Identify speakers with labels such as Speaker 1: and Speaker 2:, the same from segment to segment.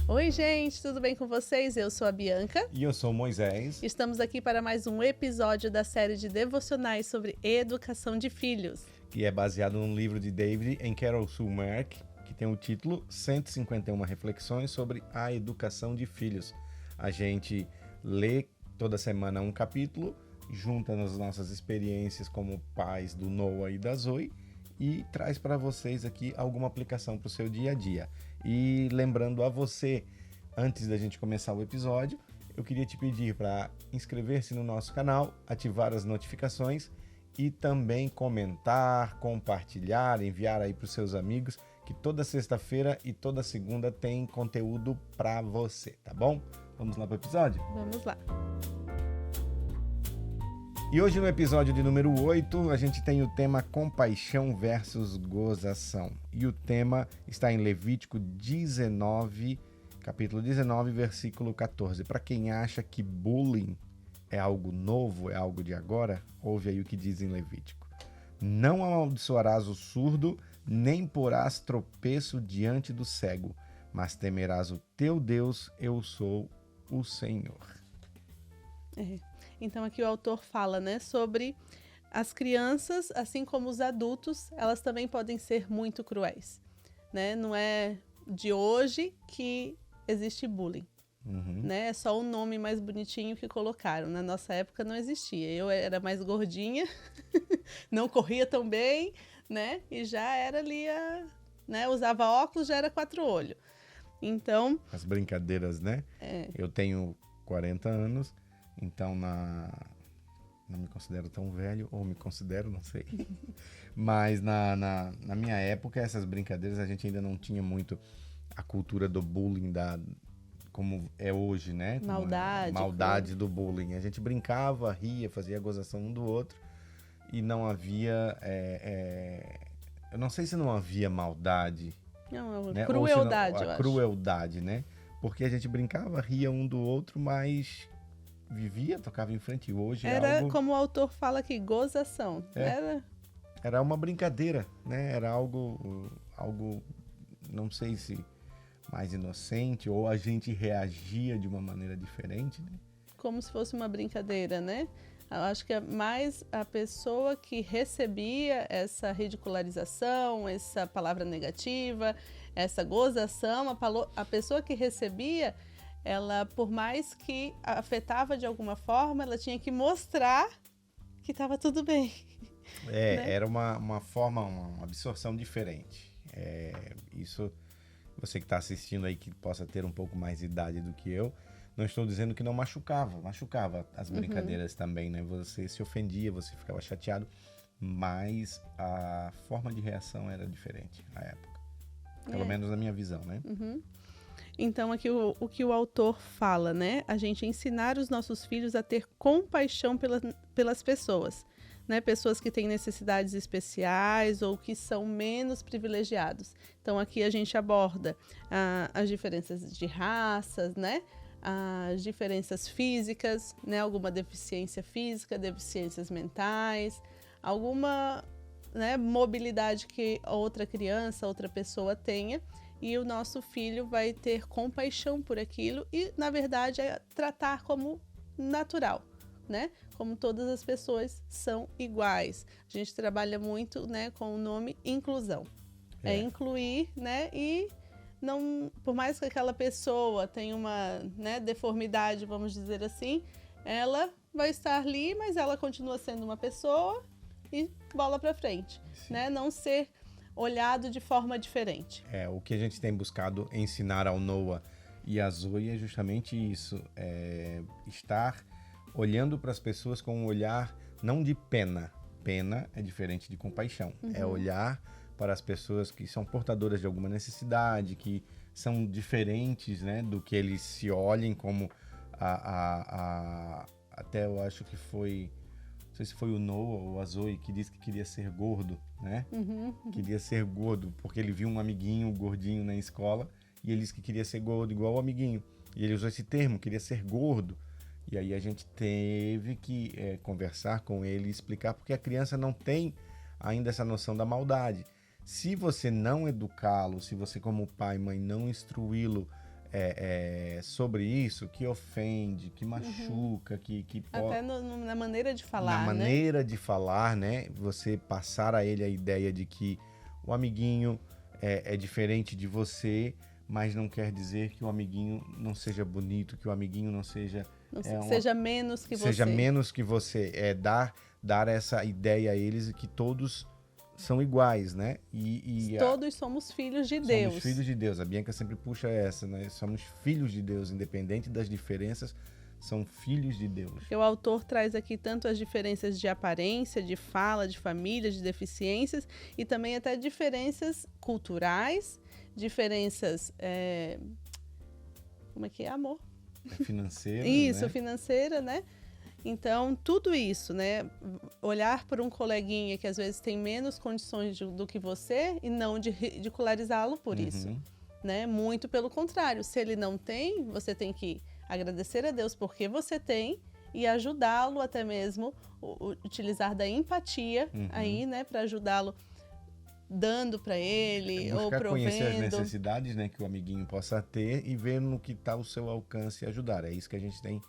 Speaker 1: Oi, gente, tudo bem com vocês? Eu sou a Bianca.
Speaker 2: E eu sou o Moisés.
Speaker 1: Estamos aqui para mais um episódio da série de devocionais sobre educação de filhos.
Speaker 2: Que é baseado num livro de David e Carol Sulmerk, que tem o título 151 Reflexões sobre a Educação de Filhos. A gente lê toda semana um capítulo, junta as nossas experiências como pais do Noah e da Zoe e traz para vocês aqui alguma aplicação para o seu dia a dia. E lembrando a você, antes da gente começar o episódio, eu queria te pedir para inscrever-se no nosso canal, ativar as notificações e também comentar, compartilhar, enviar aí para os seus amigos, que toda sexta-feira e toda segunda tem conteúdo para você, tá bom? Vamos lá para o episódio?
Speaker 1: Vamos lá.
Speaker 2: E hoje no episódio de número 8, a gente tem o tema compaixão versus gozação. E o tema está em Levítico 19, capítulo 19, versículo 14. Para quem acha que bullying é algo novo, é algo de agora, ouve aí o que diz em Levítico. Não amaldiçoarás o surdo, nem porás tropeço diante do cego, mas temerás o teu Deus, eu sou o Senhor.
Speaker 1: Então aqui o autor fala, sobre as crianças, assim como os adultos, elas também podem ser muito cruéis, Não é de hoje que existe bullying, É só o nome mais bonitinho que colocaram. Na nossa época não existia. Eu era mais gordinha, não corria tão bem, E já era ali, usava óculos, já era 4 olhos. Então...
Speaker 2: As brincadeiras, Eu tenho 40 anos... Então, não me considero tão velho, ou me considero, não sei. Mas na minha época, essas brincadeiras, a gente ainda não tinha muito a cultura do bullying, como é hoje, Maldade do bullying. A gente brincava, ria, fazia gozação um do outro. E não havia... eu não sei se não havia maldade.
Speaker 1: Não, crueldade, eu acho.
Speaker 2: Crueldade, Porque a gente brincava, ria um do outro, mas... vivia, tocava em frente. Hoje
Speaker 1: era
Speaker 2: algo...
Speaker 1: como o autor fala aqui, gozação.
Speaker 2: Era uma brincadeira, Era algo, não sei se mais inocente, ou a gente reagia de uma maneira diferente,
Speaker 1: Como se fosse uma brincadeira, Eu acho que é mais a pessoa que recebia essa ridicularização, essa palavra negativa, essa gozação, a pessoa que recebia, ela, por mais que afetava de alguma forma, ela tinha que mostrar que estava tudo bem.
Speaker 2: Era uma forma, uma absorção diferente. Isso, você que está assistindo aí, que possa ter um pouco mais de idade do que eu, não estou dizendo que não machucava as brincadeiras também, Você se ofendia, você ficava chateado, mas a forma de reação era diferente na época. Pelo menos na minha visão,
Speaker 1: Então, aqui o que o autor fala, A gente ensinar os nossos filhos a ter compaixão pelas pessoas, Pessoas que têm necessidades especiais ou que são menos privilegiados. Então, aqui a gente aborda as diferenças de raças, As diferenças físicas, Alguma deficiência física, deficiências mentais, alguma mobilidade que outra criança, outra pessoa tenha. E o nosso filho vai ter compaixão por aquilo e, na verdade, é tratar como natural, Como todas as pessoas são iguais. A gente trabalha muito, com o nome inclusão. É incluir, e não, por mais que aquela pessoa tenha uma deformidade, vamos dizer assim, ela vai estar ali, mas ela continua sendo uma pessoa e bola para frente, Não ser olhado de forma diferente.
Speaker 2: O que a gente tem buscado ensinar ao Noah e a Zoe é justamente isso, estar olhando para as pessoas com um olhar não de pena. Pena é diferente de compaixão. É olhar para as pessoas que são portadoras de alguma necessidade, que são diferentes, do que eles se olhem como até eu acho que foi... Não sei se foi o Noah ou a Zoe que disse que queria ser gordo, Queria ser gordo, porque ele viu um amiguinho gordinho na escola e ele disse que queria ser gordo igual o amiguinho. E ele usou esse termo, queria ser gordo. E aí a gente teve que conversar com ele e explicar, porque a criança não tem ainda essa noção da maldade. Se você não educá-lo, se você como pai e mãe não instruí-lo sobre isso que ofende, que machuca, que
Speaker 1: Até na maneira de falar,
Speaker 2: na maneira de falar, né? Você passar a ele a ideia de que o amiguinho é diferente de você, mas não quer dizer que o amiguinho não seja bonito, que o amiguinho não seja...
Speaker 1: seja menos que você.
Speaker 2: Seja menos que você. Dar essa ideia a eles que todos são iguais, né?
Speaker 1: Todos somos filhos de Deus.
Speaker 2: Somos filhos de Deus. A Bianca sempre puxa essa, né? Somos filhos de Deus, independente das diferenças, são filhos de Deus.
Speaker 1: O autor traz aqui tanto as diferenças de aparência, de fala, de família, de deficiências e também até diferenças culturais, diferenças... Como é que é, amor?
Speaker 2: Financeira,
Speaker 1: Isso,
Speaker 2: né?
Speaker 1: financeira, né? Então, tudo isso, né? Olhar para um coleguinha que às vezes tem menos condições do que você e não de ridicularizá-lo por isso, né? Muito pelo contrário, se ele não tem, você tem que agradecer a Deus porque você tem e ajudá-lo até mesmo, utilizar da empatia aí, né? Para ajudá-lo dando para ele ou provendo.
Speaker 2: Conhecer as necessidades, né, que o amiguinho possa ter e ver no que está o seu alcance e ajudar. É isso que a gente tem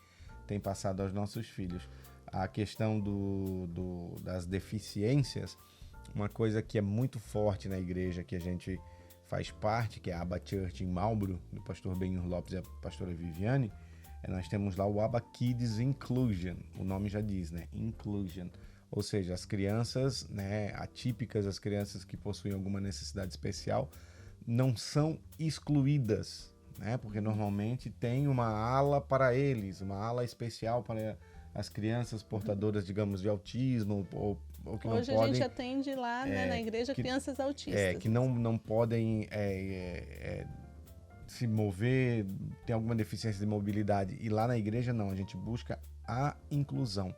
Speaker 2: passado aos nossos filhos. A questão das deficiências, uma coisa que é muito forte na igreja que a gente faz parte, que é a Abba Church em Marlborough, do pastor Benhur Lopes e a pastora Viviane, nós temos lá o Abba Kids Inclusion, o nome já diz, né, Inclusion. Ou seja, as crianças, né, atípicas, as crianças que possuem alguma necessidade especial, não são excluídas, né? Porque normalmente tem uma ala para eles, uma ala especial para as crianças portadoras, digamos, de autismo ou que
Speaker 1: Hoje
Speaker 2: não podem...
Speaker 1: a gente atende lá, né, na igreja crianças autistas.
Speaker 2: Que não podem se mover, tem alguma deficiência de mobilidade. E lá na igreja não, a gente busca a inclusão.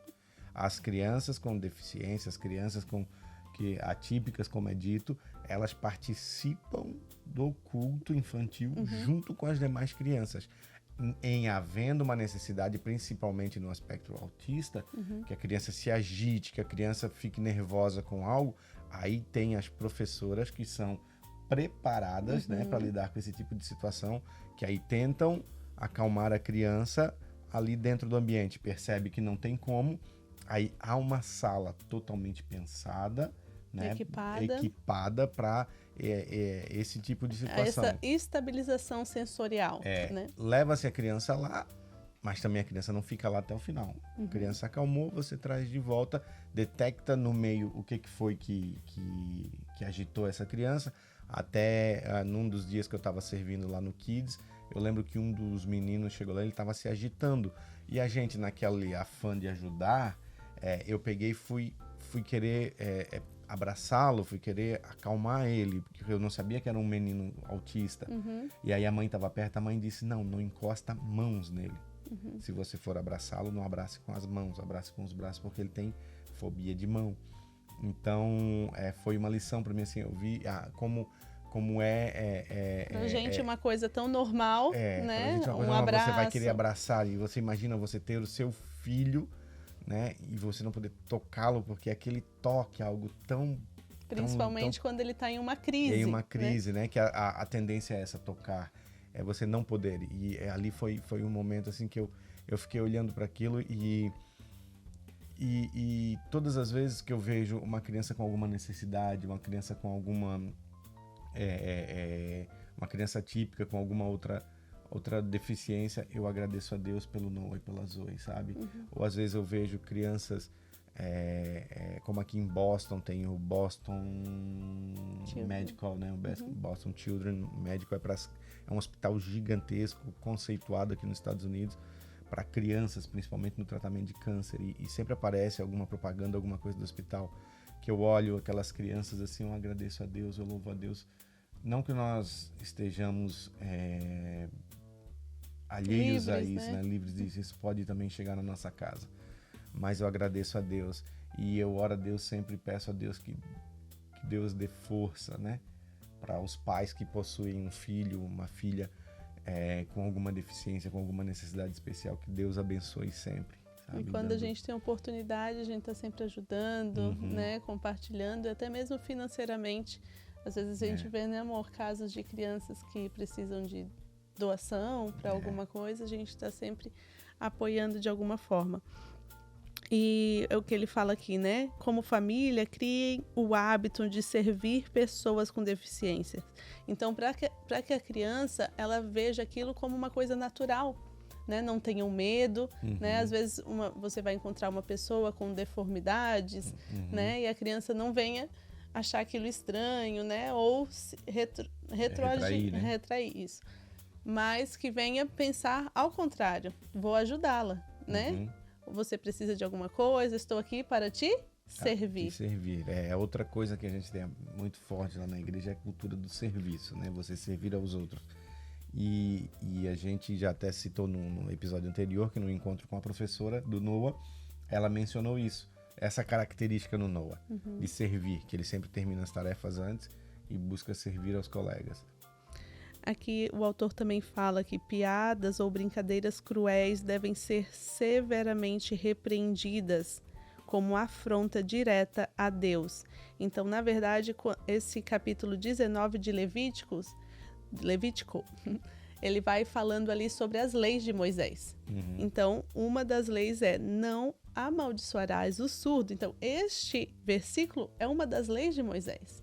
Speaker 2: As crianças com deficiência, as crianças atípicas, como é dito, elas participam do culto infantil junto com as demais crianças. Em havendo uma necessidade, principalmente no aspecto autista, que a criança se agite, que a criança fique nervosa com algo, aí tem as professoras que são preparadas, né, para lidar com esse tipo de situação, que aí tentam acalmar a criança ali dentro do ambiente. Percebe que não tem como. Aí há uma sala totalmente pensada, né, equipada para esse tipo de situação.
Speaker 1: Essa estabilização sensorial. Né?
Speaker 2: Leva-se a criança lá, mas também a criança não fica lá até o final. A criança acalmou, você traz de volta, detecta no meio o que foi que agitou essa criança. Até num dos dias que eu estava servindo lá no Kids, eu lembro que um dos meninos chegou lá, ele estava se agitando. E a gente, naquele afã de ajudar, eu peguei e fui querer abraçá-lo, fui querer acalmar ele, porque eu não sabia que era um menino autista. E aí a mãe estava perto, a mãe disse, não encosta mãos nele. Se você for abraçá-lo, não abrace com as mãos, abrace com os braços, porque ele tem fobia de mão. Então, foi uma lição para mim, assim, eu vi como
Speaker 1: pra gente uma coisa tão normal, né?
Speaker 2: Gente,
Speaker 1: um abraço.
Speaker 2: Você vai querer abraçar e você imagina você ter o seu filho, né? E você não poder tocá-lo porque aquele toque é algo tão...
Speaker 1: Principalmente quando ele está em uma crise.
Speaker 2: Em uma crise, né? Que a tendência é essa, tocar. É você não poder. E ali foi um momento assim que eu fiquei olhando para aquilo e todas as vezes que eu vejo uma criança com alguma necessidade, uma criança com alguma... uma criança típica com alguma outra deficiência, eu agradeço a Deus pelo Noah e pela Zoe, sabe? Ou às vezes eu vejo crianças como aqui em Boston tem o Boston Medical, né? O Boston Children Medical é um hospital gigantesco, conceituado aqui nos Estados Unidos para crianças, principalmente no tratamento de câncer, e sempre aparece alguma propaganda, alguma coisa do hospital, que eu olho aquelas crianças assim, eu agradeço a Deus, eu louvo a Deus. Não que nós estejamos alheios a isso, né? Livres disso, isso pode também chegar na nossa casa. Mas eu agradeço a Deus e eu oro a Deus sempre, peço a Deus que Deus dê força, né? Para os pais que possuem um filho, uma filha com alguma deficiência, com alguma necessidade especial, que Deus abençoe sempre. Sabe?
Speaker 1: E quando a gente tem oportunidade, a gente está sempre ajudando, né? Compartilhando, e até mesmo financeiramente. Às vezes a gente vê, né, amor, casos de crianças que precisam de doação para alguma coisa, a gente está sempre apoiando de alguma forma. E é o que ele fala aqui, né? Como família, criem o hábito de servir pessoas com deficiências. Então, para que a criança ela veja aquilo como uma coisa natural, né? Não tenham medo, né? Às vezes você vai encontrar uma pessoa com deformidades, né? E a criança não venha achar aquilo estranho, né? Ou retroagir, retrair isso. Mas que venha pensar ao contrário, vou ajudá-la, né? Você precisa de alguma coisa, estou aqui para te servir.
Speaker 2: Te servir. É outra coisa que a gente tem muito forte lá na igreja, é a cultura do serviço, né? Você servir aos outros. E a gente já até citou no episódio anterior, que no encontro com a professora do Noah, ela mencionou isso, essa característica no Noah, de servir, que ele sempre termina as tarefas antes e busca servir aos colegas.
Speaker 1: Aqui o autor também fala que piadas ou brincadeiras cruéis devem ser severamente repreendidas como afronta direta a Deus. Então, na verdade, esse capítulo 19 de Levítico, ele vai falando ali sobre as leis de Moisés. Então, uma das leis é não amaldiçoarás o surdo. Então, este versículo é uma das leis de Moisés.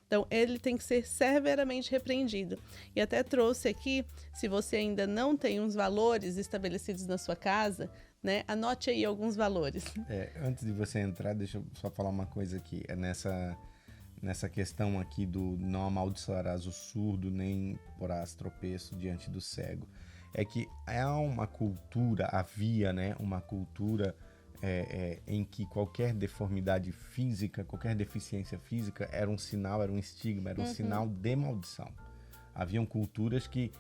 Speaker 1: Então, ele tem que ser severamente repreendido. E até trouxe aqui, se você ainda não tem uns valores estabelecidos na sua casa, né, anote aí alguns valores.
Speaker 2: Antes de você entrar, deixa eu só falar uma coisa aqui. É nessa questão aqui do não amaldiçoarás o surdo, nem porás tropeço diante do cego. É que havia, né, uma cultura em que qualquer deformidade física, qualquer deficiência física era um sinal, era um estigma, era um sinal de maldição. Haviam culturas que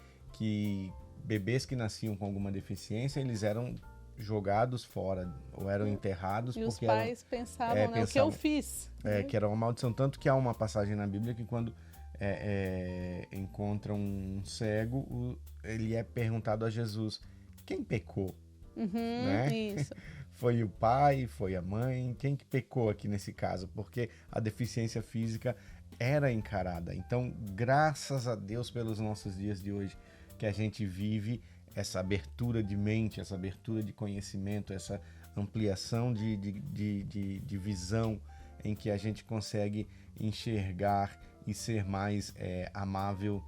Speaker 2: bebês que nasciam com alguma deficiência, eles eram jogados fora ou eram enterrados.
Speaker 1: E os pais pensavam, né, o que eu fiz?
Speaker 2: Que era uma maldição. Tanto que há uma passagem na Bíblia que quando encontra um cego, ele é perguntado a Jesus, quem pecou? Né?
Speaker 1: Isso.
Speaker 2: Foi o pai, foi a mãe, quem que pecou aqui nesse caso? Porque a deficiência física era encarada. Então, graças a Deus pelos nossos dias de hoje, que a gente vive essa abertura de mente, essa abertura de conhecimento, essa ampliação de visão, em que a gente consegue enxergar e ser mais amável,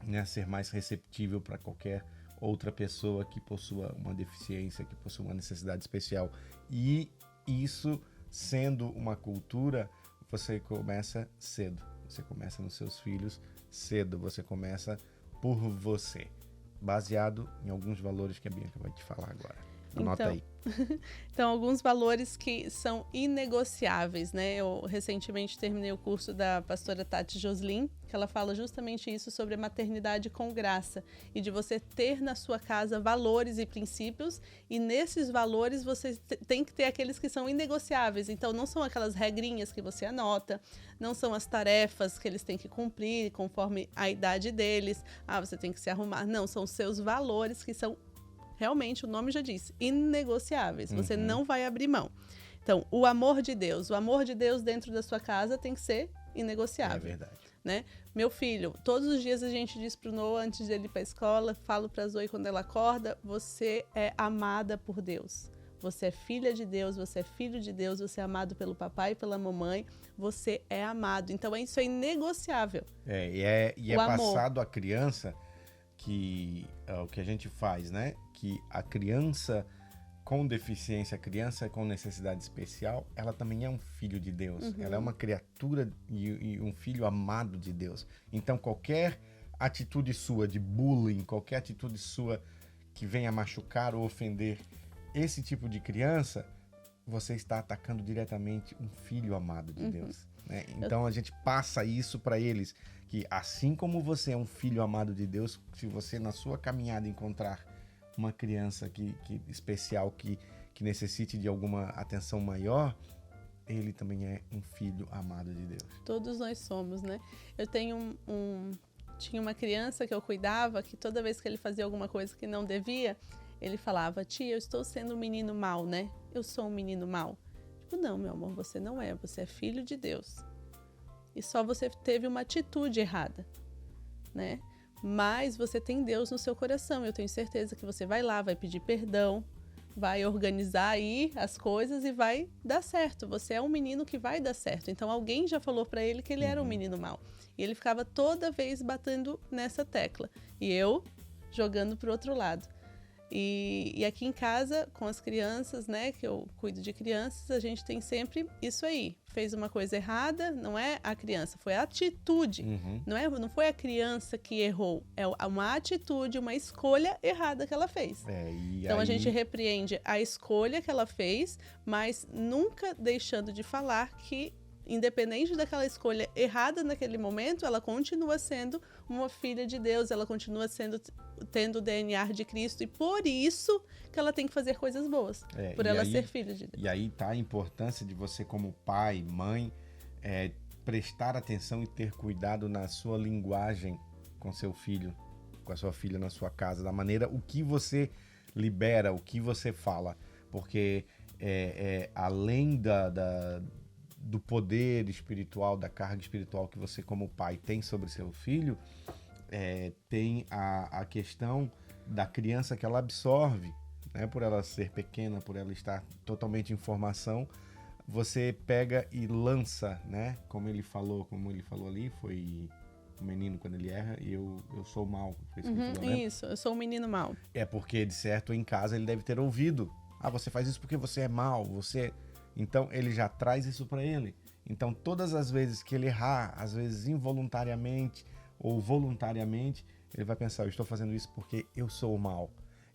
Speaker 2: né? Ser mais receptível para qualquer outra pessoa que possua uma deficiência, que possua uma necessidade especial. E isso, sendo uma cultura, você começa cedo. Você começa nos seus filhos cedo. Você começa por você, baseado em alguns valores que a Bianca vai te falar agora. Anota aí.
Speaker 1: Então, alguns valores que são inegociáveis, né? Eu recentemente terminei o curso da pastora Tati Joslin, que ela fala justamente isso sobre a maternidade com graça e de você ter na sua casa valores e princípios, e nesses valores você tem que ter aqueles que são inegociáveis. Então, não são aquelas regrinhas que você anota, não são as tarefas que eles têm que cumprir conforme a idade deles. Você tem que se arrumar. Não, são os seus valores que são realmente, o nome já diz, inegociáveis. Você não vai abrir mão. Então, o amor de Deus dentro da sua casa tem que ser inegociável.
Speaker 2: É verdade.
Speaker 1: Né? Meu filho, todos os dias a gente diz pro Noah, antes dele ir para a escola, falo pra Zoe quando ela acorda, você é amada por Deus. Você é filha de Deus, você é filho de Deus, você é amado pelo papai e pela mamãe, você é amado. Então, isso é inegociável.
Speaker 2: E é passado à criança que o que a gente faz, né? Que a criança com deficiência, a criança com necessidade especial, ela também é um filho de Deus. Ela é uma criatura e um filho amado de Deus. Então, qualquer atitude sua de bullying, qualquer atitude sua que venha machucar ou ofender esse tipo de criança, você está atacando diretamente um filho amado de Deus. Né? Então, a gente passa isso para eles, que assim como você é um filho amado de Deus, se você na sua caminhada encontrar uma criança especial que necessite de alguma atenção maior, ele também é um filho amado de Deus.
Speaker 1: Todos nós somos, né? Eu tenho tinha uma criança que eu cuidava, que toda vez que ele fazia alguma coisa que não devia, ele falava, tia, eu estou sendo um menino mau, né? Eu sou um menino mau. Tipo, não, meu amor, você não é, você é filho de Deus. E só você teve uma atitude errada, né? mas você tem Deus no seu coração. Eu tenho certeza que você vai lá, vai pedir perdão, vai organizar aí as coisas e vai dar certo. Você é um menino que vai dar certo. Então alguém já falou para ele que ele era um menino mau. E ele ficava toda vez batendo nessa tecla. E eu jogando pro outro lado. E aqui em casa, com as crianças, né, que eu cuido de crianças, a gente tem sempre isso aí. Fez uma coisa errada, não é a criança, foi a atitude. Não foi a criança que errou, é uma atitude, uma escolha errada que ela fez. Então a gente repreende a escolha que ela fez, mas nunca deixando de falar que, independente daquela escolha errada naquele momento, ela continua sendo uma filha de Deus, ela continua tendo o DNA de Cristo, e por isso que ela tem que fazer coisas boas, por ela ser filha de Deus.
Speaker 2: E aí tá a importância de você, como pai, mãe, prestar atenção e ter cuidado na sua linguagem com seu filho, com a sua filha na sua casa, da maneira, o que você libera, o que você fala, porque além do poder espiritual, da carga espiritual que você como pai tem sobre seu filho, tem a questão da criança que ela absorve, né? Por ela ser pequena, por ela estar totalmente em formação, você pega e lança, né? Como ele falou ali, foi o menino quando ele erra, e eu sou mau. Foi isso que ele falou, né?
Speaker 1: Isso, eu sou um menino mau.
Speaker 2: É porque, de certo, em casa ele deve ter ouvido. Você faz isso porque você é mau, você... Então, ele já traz isso para ele. Então, todas as vezes que ele errar, às vezes involuntariamente ou voluntariamente, ele vai pensar, eu estou fazendo isso porque eu sou o mal.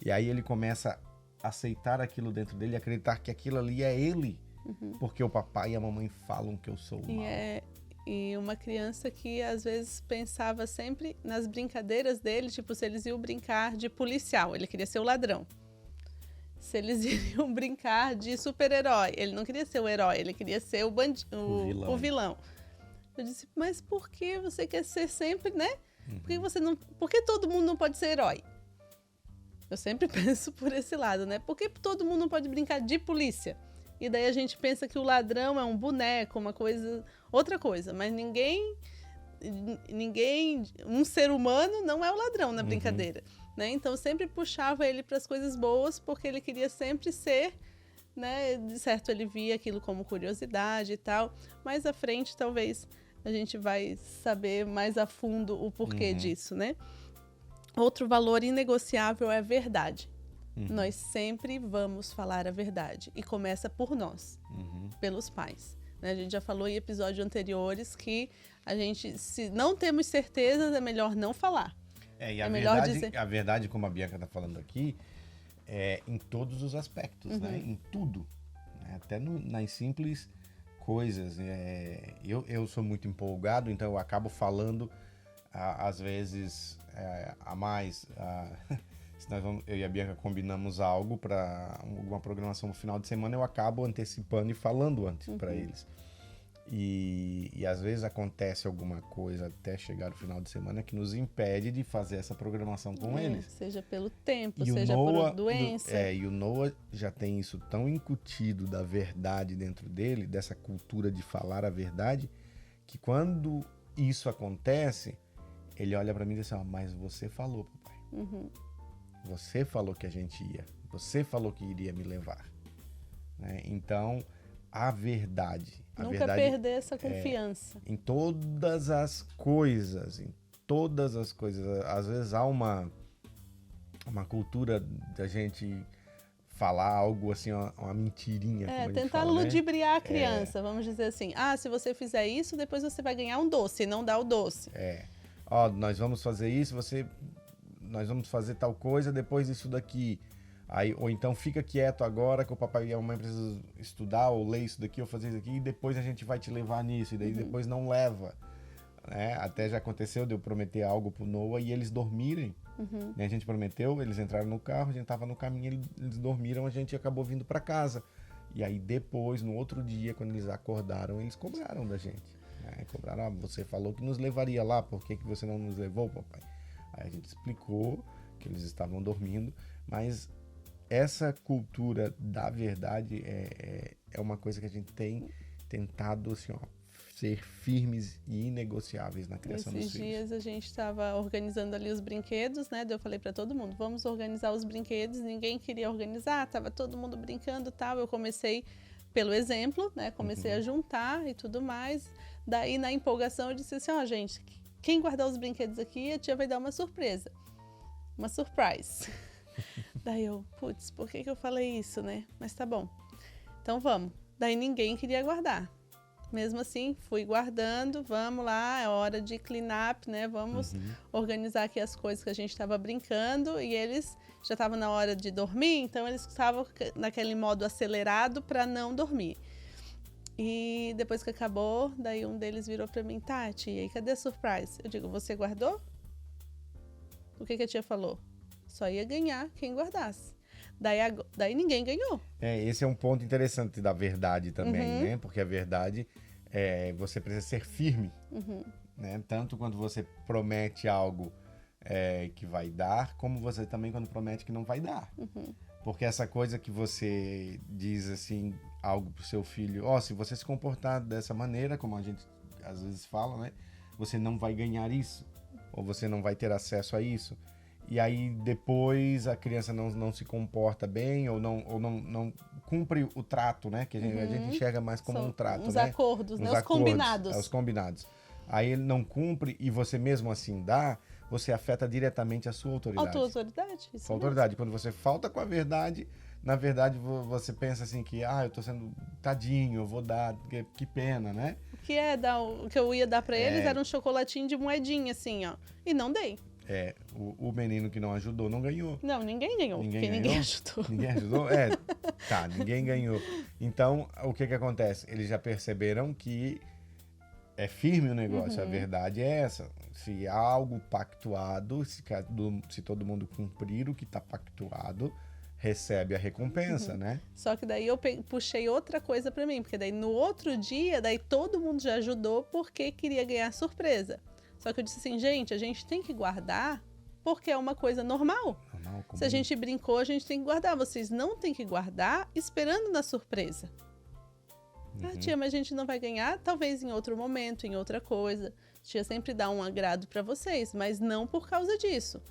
Speaker 2: E aí ele começa a aceitar aquilo dentro dele e acreditar que aquilo ali é ele. Porque o papai e a mamãe falam que eu sou o mal.
Speaker 1: E uma criança que às vezes pensava sempre nas brincadeiras dele, tipo, se eles iam brincar de policial, ele queria ser o ladrão. Se eles iriam brincar de super-herói, ele não queria ser o herói, ele queria ser o vilão. Eu disse, mas por que você quer ser sempre, né? Por que todo mundo não pode ser herói? Eu sempre penso por esse lado, né? Por que todo mundo não pode brincar de polícia? E daí a gente pensa que o ladrão é um boneco, uma coisa, outra coisa, mas ninguém, um ser humano não é o ladrão na brincadeira. Né? Então sempre puxava ele para as coisas boas, porque ele queria sempre ser, né? De certo, ele via aquilo como curiosidade e tal. Mais à frente, talvez, a gente vai saber mais a fundo o porquê disso, né? Outro valor inegociável é a verdade. Nós sempre vamos falar a verdade. E começa por nós, pelos pais. Né? A gente já falou em episódios anteriores que a gente, se não temos certeza, é melhor não falar.
Speaker 2: A verdade, como a Bianca está falando aqui, é em todos os aspectos, né? Em tudo. Né? Até nas simples coisas. Eu sou muito empolgado, então eu acabo falando, às vezes, a mais. Se eu e a Bianca combinamos algo para alguma programação no final de semana, eu acabo antecipando e falando antes para eles. E às vezes acontece alguma coisa até chegar o final de semana que nos impede de fazer essa programação com eles.
Speaker 1: Seja pelo tempo, seja por doença.
Speaker 2: E o Noah já tem isso tão incutido da verdade dentro dele, dessa cultura de falar a verdade, que quando isso acontece, ele olha para mim e diz assim, mas você falou, papai. Você falou que a gente ia. Você falou que iria me levar. Né? Então, a verdade...
Speaker 1: Nunca perder essa confiança.
Speaker 2: Em todas as coisas. Às vezes há uma cultura da gente falar algo assim, uma mentirinha. Como
Speaker 1: tentar
Speaker 2: fala,
Speaker 1: ludibriar a criança. Vamos dizer assim, se você fizer isso, depois você vai ganhar um doce, e não dá o doce.
Speaker 2: Nós vamos fazer isso, nós vamos fazer tal coisa depois disso daqui. Ou então fica quieto agora que o papai e a mamãe precisam estudar ou ler isso daqui ou fazer isso aqui e depois a gente vai te levar nisso. E daí depois não leva. Né? Até já aconteceu de eu prometer algo pro Noah e eles dormirem. A gente prometeu, eles entraram no carro, a gente tava no caminho, eles dormiram, a gente acabou vindo para casa. E aí depois, no outro dia, quando eles acordaram, eles cobraram da gente. Né? Cobraram, você falou que nos levaria lá, por que você não nos levou, papai? Aí a gente explicou que eles estavam dormindo, mas... Essa cultura da verdade é uma coisa que a gente tem tentado assim, ser firmes e inegociáveis na criação dos
Speaker 1: Esses
Speaker 2: filhos.
Speaker 1: dias a gente estava organizando ali os brinquedos, né? Daí eu falei para todo mundo, vamos organizar os brinquedos. Ninguém queria organizar, tava todo mundo brincando e tal. Eu comecei pelo exemplo, né? Comecei a juntar e tudo mais. Daí, na empolgação, eu disse assim, ó, gente, quem guardar os brinquedos aqui, a tia vai dar uma surpresa. Uma surprise. Daí eu, putz, por que eu falei isso, né? Mas tá bom. Então vamos. Daí ninguém queria guardar. Mesmo assim, fui guardando, vamos lá, é hora de clean up, né? Vamos organizar aqui as coisas que a gente estava brincando e eles já estavam na hora de dormir, então eles estavam naquele modo acelerado para não dormir. E depois que acabou, daí um deles virou para mim, Tati, e aí cadê a surprise? Eu digo, você guardou? O que a tia falou? Só ia ganhar quem guardasse. Daí ninguém ganhou.
Speaker 2: Esse é um ponto interessante da verdade também, né? Porque a verdade, você precisa ser firme, né? Tanto quando você promete algo que vai dar, como você também quando promete que não vai dar. Porque essa coisa que você diz assim, algo pro seu filho, se você se comportar dessa maneira, como a gente às vezes fala, né? Você não vai ganhar isso, ou você não vai ter acesso a isso. E aí depois a criança não se comporta bem ou não cumpre o trato, né? Que a gente enxerga mais como um trato,
Speaker 1: os
Speaker 2: né?
Speaker 1: acordos, né?
Speaker 2: Os
Speaker 1: combinados.
Speaker 2: Os combinados. Aí ele não cumpre e você mesmo assim dá, você afeta diretamente a sua autoridade.
Speaker 1: A tua autoridade, isso
Speaker 2: sua autoridade. Quando você falta com a verdade, na verdade você pensa assim que, eu tô sendo tadinho, eu vou dar, que pena, né?
Speaker 1: O que eu ia dar pra eles era um chocolatinho de moedinha, assim, ó. E não dei.
Speaker 2: O menino que não ajudou não ganhou.
Speaker 1: Não, ninguém ganhou. Ninguém ajudou.
Speaker 2: Ninguém ajudou? Ninguém ganhou. Então, o que acontece? Eles já perceberam que é firme o negócio. A verdade é essa. Se há algo pactuado, se todo mundo cumprir o que está pactuado, recebe a recompensa, né?
Speaker 1: Só que daí eu puxei outra coisa pra mim, porque daí no outro dia, daí todo mundo já ajudou porque queria ganhar surpresa. Só que eu disse assim, gente, a gente tem que guardar porque é uma coisa normal. Se a gente brincou, a gente tem que guardar. Vocês não têm que guardar esperando na surpresa. Tia, mas a gente não vai ganhar, talvez em outro momento, em outra coisa. Tia sempre dá um agrado para vocês, mas não por causa disso.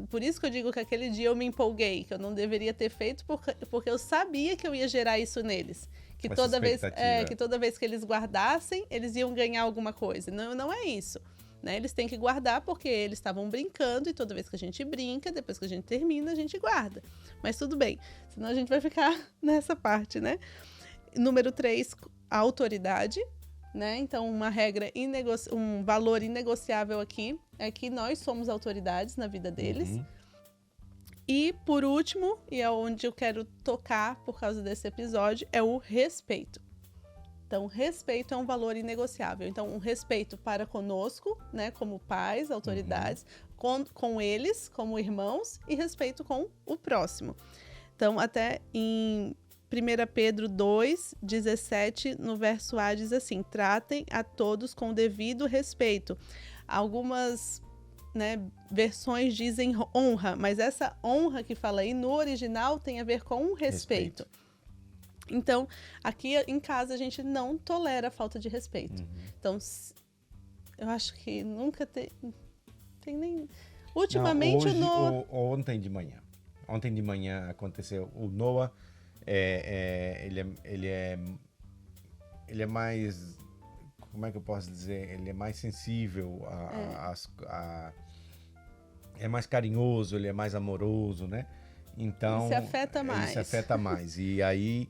Speaker 1: Por isso que eu digo que aquele dia eu me empolguei, que eu não deveria ter feito, porque eu sabia que eu ia gerar isso neles. Que toda vez que eles guardassem, eles iam ganhar alguma coisa. Não é isso. Né? Eles têm que guardar porque eles estavam brincando e toda vez que a gente brinca, depois que a gente termina, a gente guarda. Mas tudo bem, senão a gente vai ficar nessa parte, né? Número 3, a autoridade, né? Então, um valor inegociável aqui é que nós somos autoridades na vida deles. E, por último, e é onde eu quero tocar por causa desse episódio, é o respeito. Então, respeito é um valor inegociável. Então, um respeito para conosco, né, como pais, autoridades, com eles, como irmãos, e respeito com o próximo. Então, até em 1 Pedro 2, 17, no verso A, diz assim, tratem a todos com devido respeito. Algumas versões dizem honra, mas essa honra que fala aí no original tem a ver com respeito. Então, aqui em casa a gente não tolera a falta de respeito. Então, eu acho que nunca tem nem... Ultimamente,
Speaker 2: ontem de manhã aconteceu. O Noah, ele é mais... Como é que eu posso dizer? Ele é mais sensível, é mais carinhoso, ele é mais amoroso, né? Então,
Speaker 1: ele se afeta mais.
Speaker 2: E aí...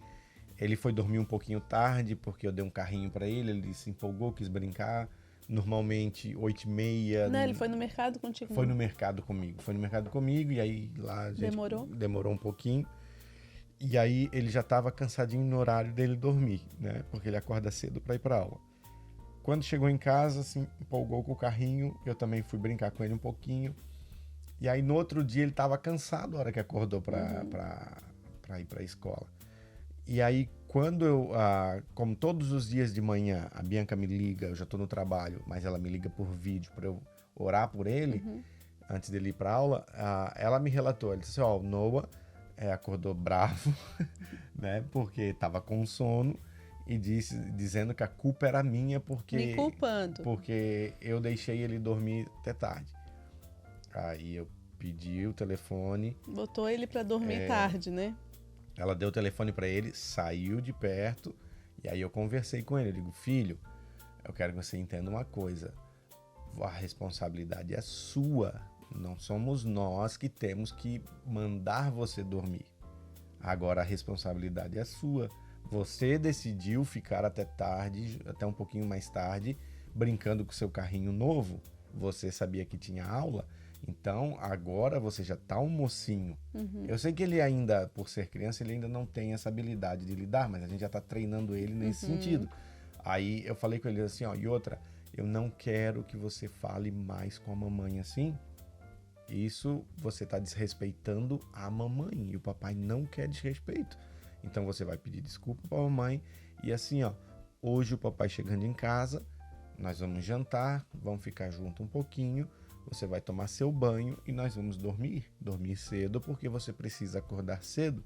Speaker 2: Ele foi dormir um pouquinho tarde, porque eu dei um carrinho para ele se empolgou, quis brincar. Normalmente, 8h30...
Speaker 1: Não, ele foi no mercado contigo?
Speaker 2: Foi no mercado comigo, e aí lá a gente demorou um pouquinho. E aí ele já estava cansadinho no horário dele dormir, né? Porque ele acorda cedo para ir para aula. Quando chegou em casa, se empolgou com o carrinho, eu também fui brincar com ele um pouquinho. E aí no outro dia ele estava cansado na hora que acordou para ir para a escola. E aí, quando como todos os dias de manhã, a Bianca me liga, eu já estou no trabalho, mas ela me liga por vídeo para eu orar por ele, antes dele ir para aula, ela me relatou, ela disse, o Noah acordou bravo, né, porque estava com sono, e dizendo que a culpa era minha
Speaker 1: Me culpando.
Speaker 2: porque eu deixei ele dormir até tarde. Aí eu pedi o telefone,
Speaker 1: Botou ele pra dormir tarde, né?
Speaker 2: ela deu o telefone para ele, saiu de perto, e aí eu conversei com ele. Eu digo, filho, eu quero que você entenda uma coisa. A responsabilidade é sua. Não somos nós que temos que mandar você dormir. Agora a responsabilidade é sua. Você decidiu ficar até tarde, até um pouquinho mais tarde, brincando com seu carrinho novo. Você sabia que tinha aula, então agora você já tá um mocinho. Eu sei que ele ainda, por ser criança, ele ainda não tem essa habilidade de lidar, mas a gente já tá treinando ele nesse sentido. Aí eu falei com ele assim, ó, e outra, eu não quero que você fale mais com a mamãe assim. Isso você tá desrespeitando a mamãe, e o papai não quer desrespeito. Então você vai pedir desculpa pra mamãe, e assim, ó, hoje o papai chegando em casa, nós vamos jantar, vamos ficar junto um pouquinho, você vai tomar seu banho e nós vamos dormir cedo, porque você precisa acordar cedo.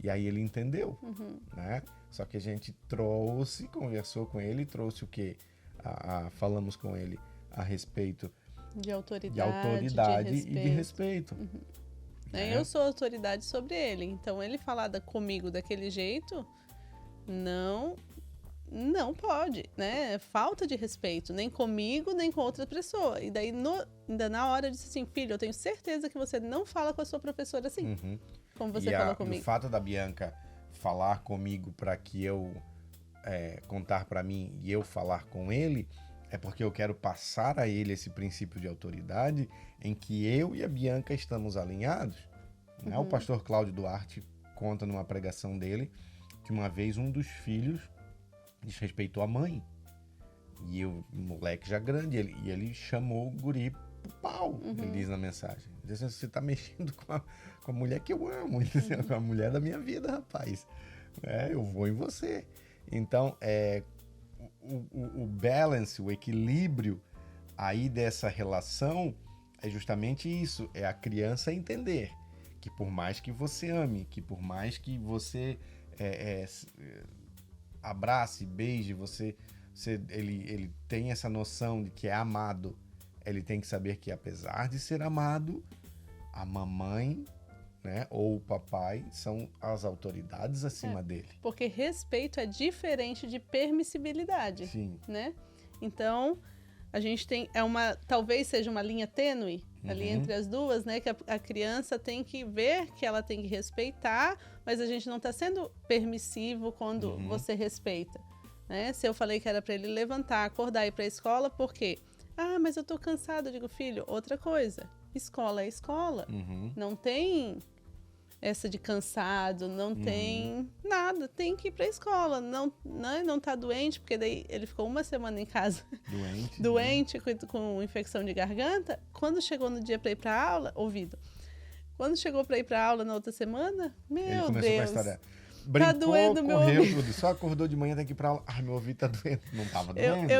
Speaker 2: E aí ele entendeu, né? Só que a gente conversou com ele, trouxe o quê? Falamos com ele a respeito
Speaker 1: De autoridade,
Speaker 2: de autoridade
Speaker 1: de
Speaker 2: e de respeito.
Speaker 1: Né? Eu sou autoridade sobre ele, então ele falar comigo daquele jeito, não pode, né? É falta de respeito, nem comigo, nem com outra pessoa. E daí, ainda na hora, eu disse assim, filho, eu tenho certeza que você não fala com a sua professora assim, como você falou comigo.
Speaker 2: E o fato da Bianca falar comigo para que eu contar para mim e eu falar com ele, é porque eu quero passar a ele esse princípio de autoridade em que eu e a Bianca estamos alinhados. Né? O pastor Cláudio Duarte conta numa pregação dele que uma vez um dos filhos desrespeitou a mãe. E o moleque já grande, ele chamou o guri pro pau, ele diz na mensagem. Ele diz assim, você tá mexendo com a mulher que eu amo, com a mulher da minha vida, rapaz. Eu vou em você. Então, o balance, o equilíbrio aí dessa relação é justamente isso, é a criança entender que por mais que você ame, que por mais que você abrace, beije, ele tem essa noção de que é amado, ele tem que saber que apesar de ser amado, a mamãe, né, ou o papai são as autoridades acima dele.
Speaker 1: Porque respeito é diferente de permissibilidade.
Speaker 2: Sim.
Speaker 1: Né? Então, a gente tem, talvez seja uma linha tênue ali entre as duas, né? Que a criança tem que ver que ela tem que respeitar, mas a gente não está sendo permissivo quando você respeita. Né? Se eu falei que era para ele levantar, acordar e ir para a escola, por quê? Ah, mas eu tô cansado. Eu digo, filho, outra coisa. Escola é escola. Não tem essa de cansado, não tem nada. Tem que ir pra escola. Não tá doente, porque daí ele ficou uma semana em casa. Doente, com infecção de garganta. Quando chegou no dia pra ir pra aula, ouvido. Quando chegou pra ir pra aula na outra semana, meu Deus.
Speaker 2: Com a história. Brincou,
Speaker 1: tá doendo meu ouvido.
Speaker 2: Tudo. Só acordou de manhã, tem que ir pra aula. Ai, meu ouvido tá doendo. Não tava doendo?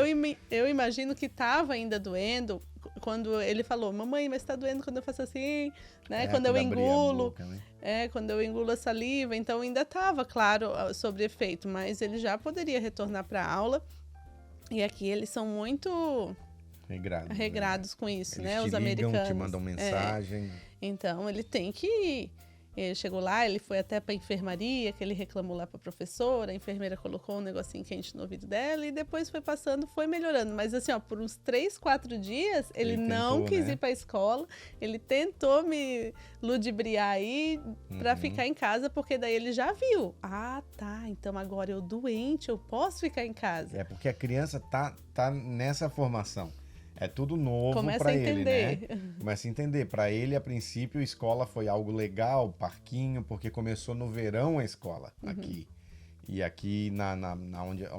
Speaker 1: Eu imagino que tava ainda doendo quando ele falou, mamãe, mas tá doendo quando eu faço assim, né? Quando eu engulo.
Speaker 2: Boca, né?
Speaker 1: Quando eu engulo a saliva. Então ainda tava, claro, sobre efeito, mas ele já poderia retornar pra aula. E aqui eles são muito regrados com isso,
Speaker 2: eles
Speaker 1: né? Os
Speaker 2: ligam,
Speaker 1: americanos.
Speaker 2: Te mandam mensagem.
Speaker 1: Então ele tem que ir. Ele chegou lá, ele foi até para a enfermaria, que ele reclamou lá para a professora, a enfermeira colocou um negocinho quente no ouvido dela e depois foi passando, foi melhorando. Mas assim, ó, por uns 3, 4 dias, ele não quis ir para a escola, ele tentou me ludibriar aí para ficar em casa, porque daí ele já viu. Ah, tá, então agora eu doente, eu posso ficar em casa.
Speaker 2: É porque a criança tá nessa formação. É tudo novo para ele, né? Começa a entender. Para ele, a princípio, a escola foi algo legal, parquinho, porque começou no verão a escola aqui. E aqui,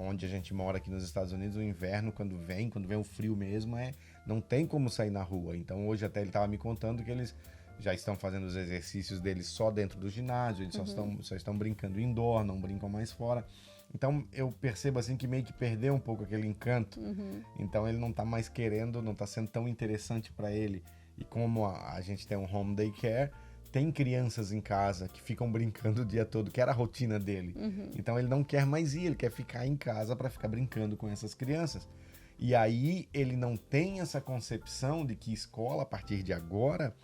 Speaker 2: onde a gente mora, aqui nos Estados Unidos, o inverno, quando vem o frio mesmo, não tem como sair na rua. Então, hoje até ele estava me contando que eles já estão fazendo os exercícios deles só dentro do ginásio, eles só estão brincando indoor, não brincam mais fora. Então, eu percebo assim que meio que perdeu um pouco aquele encanto. Então, ele não tá mais querendo, não tá sendo tão interessante para ele. E como a gente tem um home daycare, tem crianças em casa que ficam brincando o dia todo, que era a rotina dele. Então ele não quer mais ir, ele quer ficar em casa para ficar brincando com essas crianças. E aí ele não tem essa concepção de que escola, a partir de agora,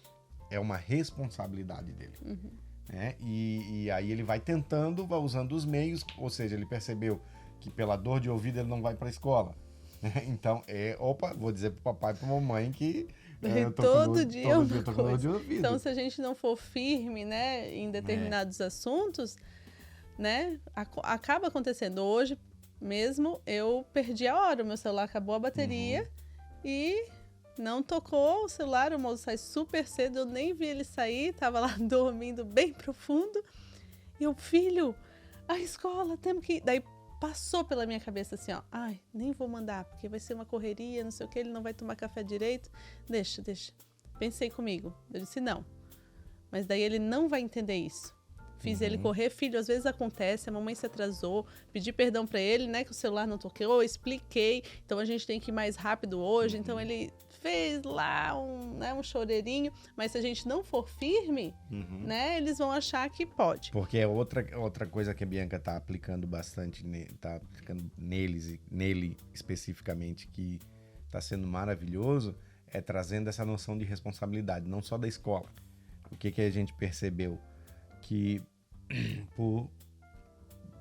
Speaker 2: é uma responsabilidade dele. Né? E aí ele vai tentando, vai usando os meios, ou seja, ele percebeu que pela dor de ouvido ele não vai para a escola. Então, vou dizer pro papai e pra mamãe que
Speaker 1: todo dia
Speaker 2: eu tô com dor de ouvido.
Speaker 1: Então, se a gente não for firme, né, em determinados assuntos, né, acaba acontecendo. Hoje mesmo eu perdi a hora, o meu celular acabou a bateria e não tocou o celular, o moço sai super cedo, eu nem vi ele sair, tava lá dormindo bem profundo. E eu, filho, a escola, temos que ir. Daí passou pela minha cabeça assim, ó, ai, nem vou mandar, porque vai ser uma correria, não sei o que, ele não vai tomar café direito. Deixa. Pensei comigo. Eu disse, não. Mas daí ele não vai entender isso. Fiz ele correr, filho, às vezes acontece, a mamãe se atrasou, pedi perdão pra ele, né, que o celular não tocou, expliquei, então a gente tem que ir mais rápido hoje, então ele fez lá um choreirinho, mas se a gente não for firme, né, eles vão achar que pode.
Speaker 2: Porque é outra coisa que a Bianca tá aplicando bastante, tá aplicando nele especificamente, que tá sendo maravilhoso, é trazendo essa noção de responsabilidade, não só da escola. O que a gente percebeu? Que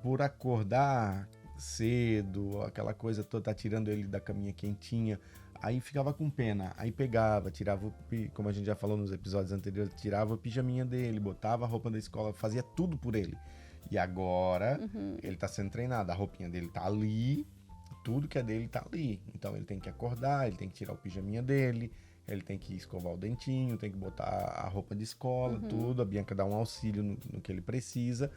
Speaker 2: por acordar cedo, aquela coisa toda, tá tirando ele da caminha quentinha, aí ficava com pena, aí pegava, tirava, como a gente já falou nos episódios anteriores, tirava a pijaminha dele, botava a roupa da escola, fazia tudo por ele. E agora ele tá sendo treinado, a roupinha dele tá ali, tudo que é dele tá ali. Então ele tem que acordar, ele tem que tirar o pijaminha dele, ele tem que escovar o dentinho, tem que botar a roupa de escola, tudo. A Bianca dá um auxílio no que ele precisa.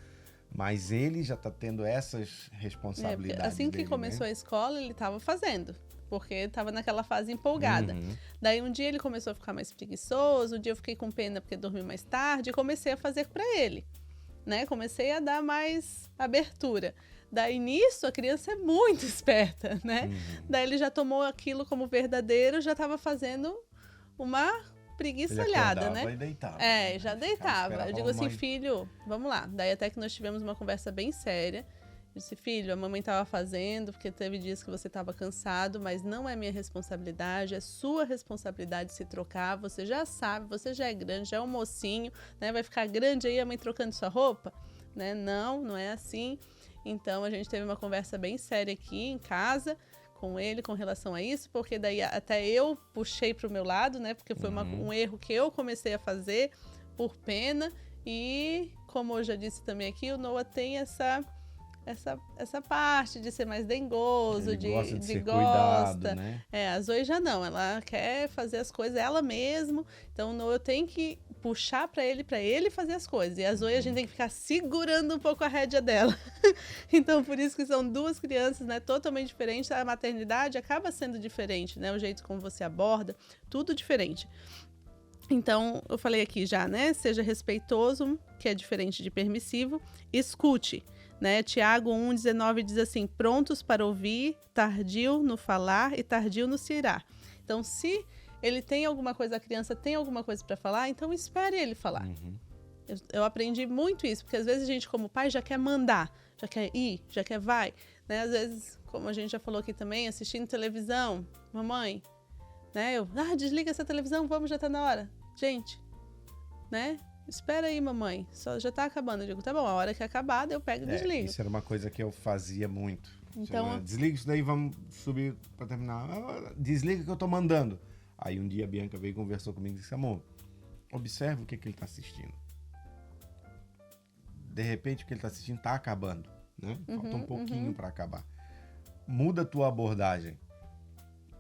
Speaker 2: Mas ele já tá tendo essas responsabilidades
Speaker 1: assim que
Speaker 2: dele,
Speaker 1: começou
Speaker 2: né?
Speaker 1: a escola, ele tava fazendo. Porque ele tava naquela fase empolgada. Daí um dia ele começou a ficar mais preguiçoso, um dia eu fiquei com pena porque dormiu mais tarde e comecei a fazer pra ele. Né? Comecei a dar mais abertura. Daí nisso a criança é muito esperta, né? Daí ele já tomou aquilo como verdadeiro, já tava fazendo uma preguiçalhada, né?
Speaker 2: E deitava,
Speaker 1: já deitava. Eu digo assim, filho, vamos lá. Daí até que nós tivemos uma conversa bem séria. Eu disse, filho, a mamãe estava fazendo, porque teve dias que você estava cansado, mas não é minha responsabilidade, é sua responsabilidade se trocar. Você já sabe, você já é grande, já é um mocinho, né? Vai ficar grande aí a mãe trocando sua roupa? Né? Não é assim. Então a gente teve uma conversa bem séria aqui em casa com ele com relação a isso, porque daí até eu puxei para o meu lado, né? Porque foi um erro que eu comecei a fazer por pena e, como eu já disse também aqui, o Noah tem essa parte de ser mais dengoso,
Speaker 2: ele gosta de ser
Speaker 1: gosta.
Speaker 2: cuidado, né?
Speaker 1: A Zoe já não, ela quer fazer as coisas ela mesma, então o Noah tem que puxar para ele fazer as coisas, e a Zoe a gente tem que ficar segurando um pouco a rédea dela. Então por isso que são duas crianças, né, totalmente diferentes, a maternidade acaba sendo diferente, né, o jeito como você aborda, tudo diferente. Então, eu falei aqui já, né, seja respeitoso, que é diferente de permissivo, escute. Né? Tiago 1,19 diz assim, prontos para ouvir, tardio no falar e tardio no se irar. Então, se ele tem alguma coisa, a criança tem alguma coisa para falar, então espere ele falar. Eu aprendi muito isso, porque às vezes a gente como pai já quer mandar, já quer ir, já quer vai. Né? Às vezes, como a gente já falou aqui também, assistindo televisão, mamãe, né? Desliga essa televisão, vamos, já tá na hora. Gente, né? Espera aí, mamãe, já tá acabando. Eu digo, tá bom, a hora que acabar, eu pego e desligo.
Speaker 2: Isso era uma coisa que eu fazia muito.
Speaker 1: Então,
Speaker 2: desliga isso daí, vamos subir pra terminar. Desliga que eu tô mandando. Aí um dia a Bianca veio e conversou comigo e disse, amor, observa o que ele tá assistindo. De repente o que ele tá assistindo tá acabando, né? Falta um pouquinho pra acabar. Muda a tua abordagem.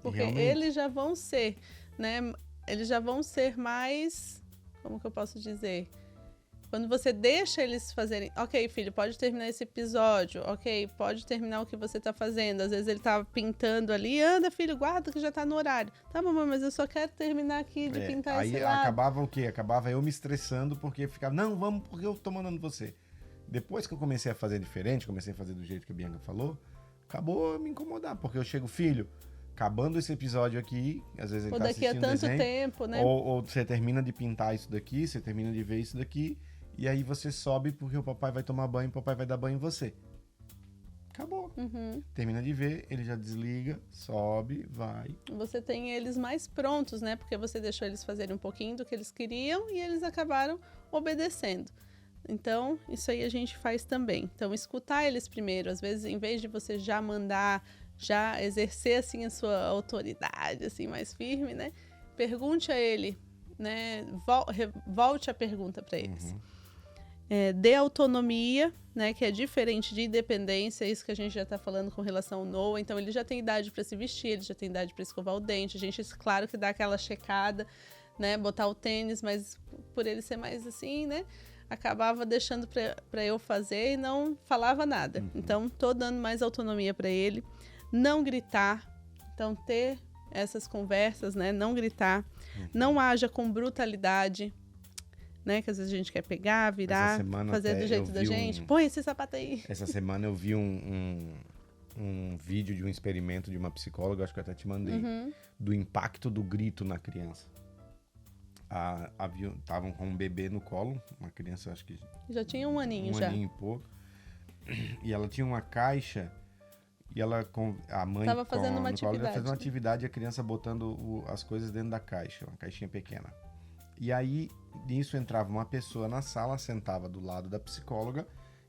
Speaker 1: Porque eles já vão ser, né? Eles já vão ser mais... Como que eu posso dizer? Quando você deixa eles fazerem... Ok, filho, pode terminar esse episódio. Ok, pode terminar o que você tá fazendo. Às vezes ele tá pintando ali. Anda, filho, guarda que já tá no horário. Tá, mamãe, mas eu só quero terminar aqui de pintar esse lado.
Speaker 2: Aí acabava o quê? Acabava eu me estressando porque ficava... Não, vamos, porque eu tô mandando você. Depois que eu comecei a fazer diferente, comecei a fazer do jeito que a Bianca falou, acabou a me incomodar. Porque eu chego, filho... acabando esse episódio aqui, às vezes ele
Speaker 1: Ou
Speaker 2: tá
Speaker 1: daqui a
Speaker 2: assistindo
Speaker 1: tanto
Speaker 2: desenho,
Speaker 1: tempo, né?
Speaker 2: ou você termina de pintar isso daqui, você termina de ver isso daqui, e aí você sobe porque o papai vai tomar banho, o papai vai dar banho em você. Acabou. Termina de ver, ele já desliga, sobe, vai.
Speaker 1: Você tem eles mais prontos, né? Porque você deixou eles fazerem um pouquinho do que eles queriam e eles acabaram obedecendo. Então, isso aí a gente faz também. Então, escutar eles primeiro. Às vezes, em vez de você já mandar, já exercer, assim, a sua autoridade, assim, mais firme, né? Pergunte a ele, né? Volte a pergunta para eles. Dê autonomia, né, que é diferente de independência, isso que a gente já está falando com relação ao Noah. Então, ele já tem idade para se vestir, ele já tem idade para escovar o dente. A gente, claro, que dá aquela checada, né, botar o tênis, mas por ele ser mais assim, né, acabava deixando para eu fazer e não falava nada. Então, estou dando mais autonomia para ele. Não gritar, então ter essas conversas, né, não gritar. Não haja com brutalidade, né, que às vezes a gente quer pegar, virar, fazer do jeito da gente. Põe esse sapato aí.
Speaker 2: Essa semana eu vi um vídeo de um experimento de uma psicóloga, acho que eu até te mandei, do impacto do grito na criança. Estavam com um bebê no colo, uma criança, acho que...
Speaker 1: Já tinha um aninho
Speaker 2: já. Um aninho e pouco. E ela tinha uma caixa e a mãe
Speaker 1: estava fazendo uma atividade.
Speaker 2: Fazendo uma atividade e a criança botando as coisas dentro da caixa, uma caixinha pequena. E aí, nisso entrava uma pessoa na sala, sentava do lado da psicóloga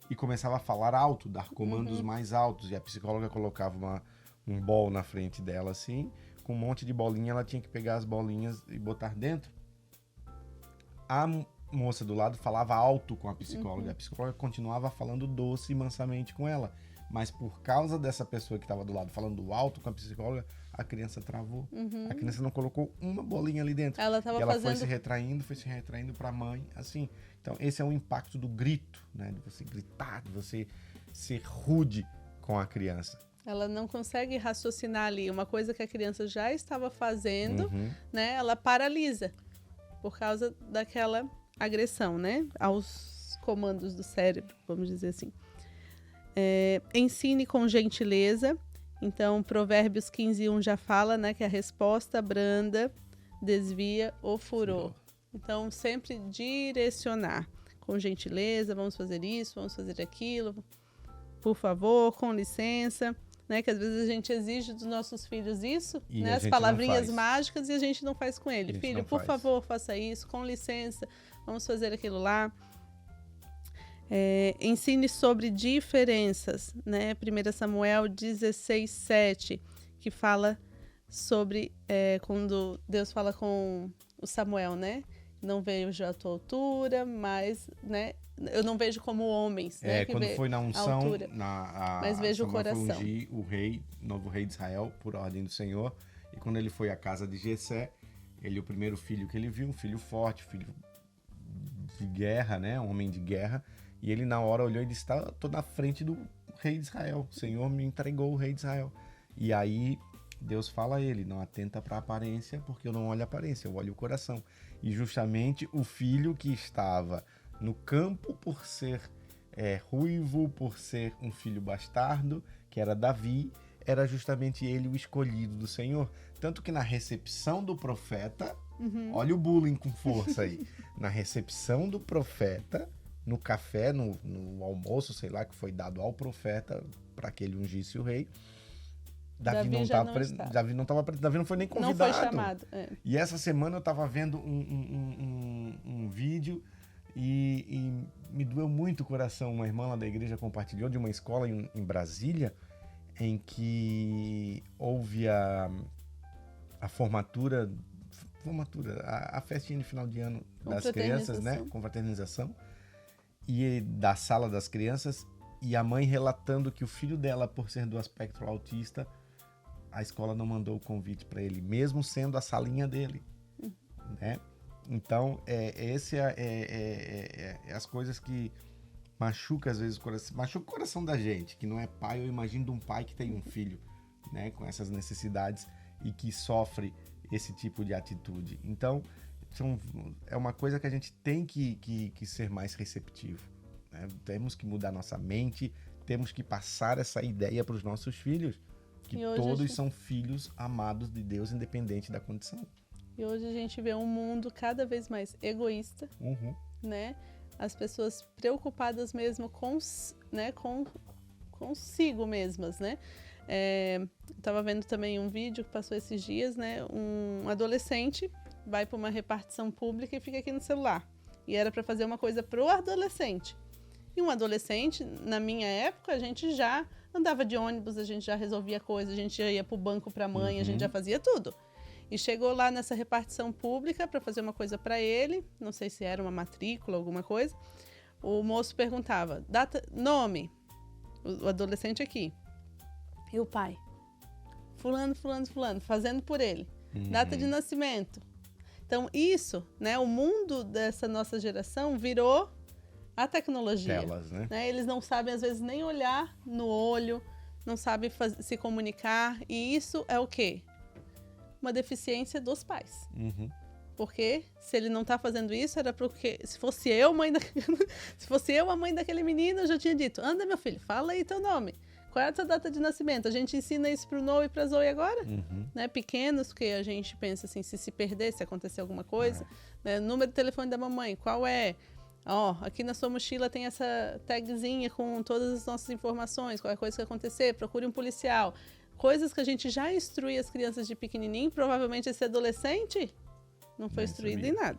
Speaker 2: e começava a falar alto, dar comandos mais altos. E a psicóloga colocava um bol na frente dela, assim, com um monte de bolinha, ela tinha que pegar as bolinhas e botar dentro. A moça do lado falava alto com a psicóloga, a psicóloga continuava falando doce e mansamente com ela. Mas por causa dessa pessoa que estava do lado falando alto com a psicóloga, a criança travou. A criança não colocou uma bolinha ali dentro. Ela foi se retraindo para a mãe, assim. Então, esse é o impacto do grito, né? De você gritar, de você ser rude com a criança.
Speaker 1: Ela não consegue raciocinar ali. Uma coisa que a criança já estava fazendo, né? Ela paralisa por causa daquela agressão, né? Aos comandos do cérebro, vamos dizer assim. Ensine com gentileza. Então, Provérbios 15:1 já fala, né, que a resposta branda desvia o furor. Então, sempre direcionar com gentileza, vamos fazer isso, vamos fazer aquilo, por favor, com licença, né, que às vezes a gente exige dos nossos filhos isso, né, as palavrinhas mágicas, e a gente não faz com ele. Filho, por favor, faça isso, com licença, vamos fazer aquilo lá. Ensine sobre diferenças, né? 1 Samuel 16:7, que fala sobre quando Deus fala com o Samuel, né? Não vejo a tua altura, mas, né? Eu não vejo como homens, né?
Speaker 2: Quando foi na unção,
Speaker 1: mas vejo o coração.
Speaker 2: Foi ungir o novo rei de Israel, por ordem do Senhor. E quando ele foi à casa de Jessé, o primeiro filho que ele viu, um filho forte, filho de guerra, né? Um homem de guerra. E ele na hora olhou e disse, tô na frente do rei de Israel. O Senhor me entregou o rei de Israel. E aí Deus fala a ele, não atenta para a aparência, porque eu não olho a aparência, eu olho o coração. E justamente o filho que estava no campo por ser ruivo, por ser um filho bastardo, que era Davi, era justamente ele o escolhido do Senhor. Tanto que na recepção do profeta, olha o bullying com força aí, na recepção do profeta, no café, no almoço, sei lá, que foi dado ao profeta para que ele ungisse o rei, Davi não foi nem convidado.
Speaker 1: Não foi chamado.
Speaker 2: E essa semana eu estava vendo um vídeo e me doeu muito o coração. Uma irmã lá da igreja compartilhou de uma escola em Brasília, em que houve a formatura, a festinha de final de ano das crianças, né? Confraternização. E da sala das crianças, e a mãe relatando que o filho dela, por ser do espectro autista, a escola não mandou o convite para ele, mesmo sendo a salinha dele, né? Então, as coisas que machucam às vezes o coração, machuca o coração da gente, que não é pai. Eu imagino de um pai que tem um filho, né, com essas necessidades e que sofre esse tipo de atitude. Então, é uma coisa que a gente tem que ser mais receptivo, né? Temos que mudar nossa mente, temos que passar essa ideia para os nossos filhos, Que
Speaker 1: E hoje
Speaker 2: todos são filhos amados de Deus, independente da condição.
Speaker 1: E hoje a gente vê um mundo cada vez mais egoísta, né? As pessoas preocupadas mesmo consigo mesmas, né? Estava vendo também um vídeo que passou esses dias, né? Um adolescente vai para uma repartição pública e fica aqui no celular. E era para fazer uma coisa pro adolescente. E um adolescente, na minha época, a gente já andava de ônibus, a gente já resolvia coisas, a gente já ia pro banco para a mãe, a gente já fazia tudo. E chegou lá nessa repartição pública para fazer uma coisa para ele, não sei se era uma matrícula, alguma coisa. O moço perguntava, data, nome, o adolescente aqui. E o pai? Fulano, fulano, fulano, fazendo por ele. Data de nascimento. Então isso, né, o mundo dessa nossa geração virou a tecnologia.
Speaker 2: Telas, né?
Speaker 1: Eles não sabem, às vezes, nem olhar no olho, não sabem se comunicar. E isso é o quê? Uma deficiência dos pais. Porque se ele não está fazendo isso, era porque se fosse eu, se fosse eu a mãe daquele menino, eu já tinha dito, anda meu filho, fala aí teu nome. Qual é a tua data de nascimento? A gente ensina isso pro Noah e pra Zoe agora? Né? Pequenos, porque a gente pensa assim, se perder, se acontecer alguma coisa. Né? Número de telefone da mamãe, qual é? Aqui na sua mochila tem essa tagzinha com todas as nossas informações, qualquer coisa que acontecer, procure um policial. Coisas que a gente já instrui as crianças de pequenininho, provavelmente esse adolescente não foi instruído em nada.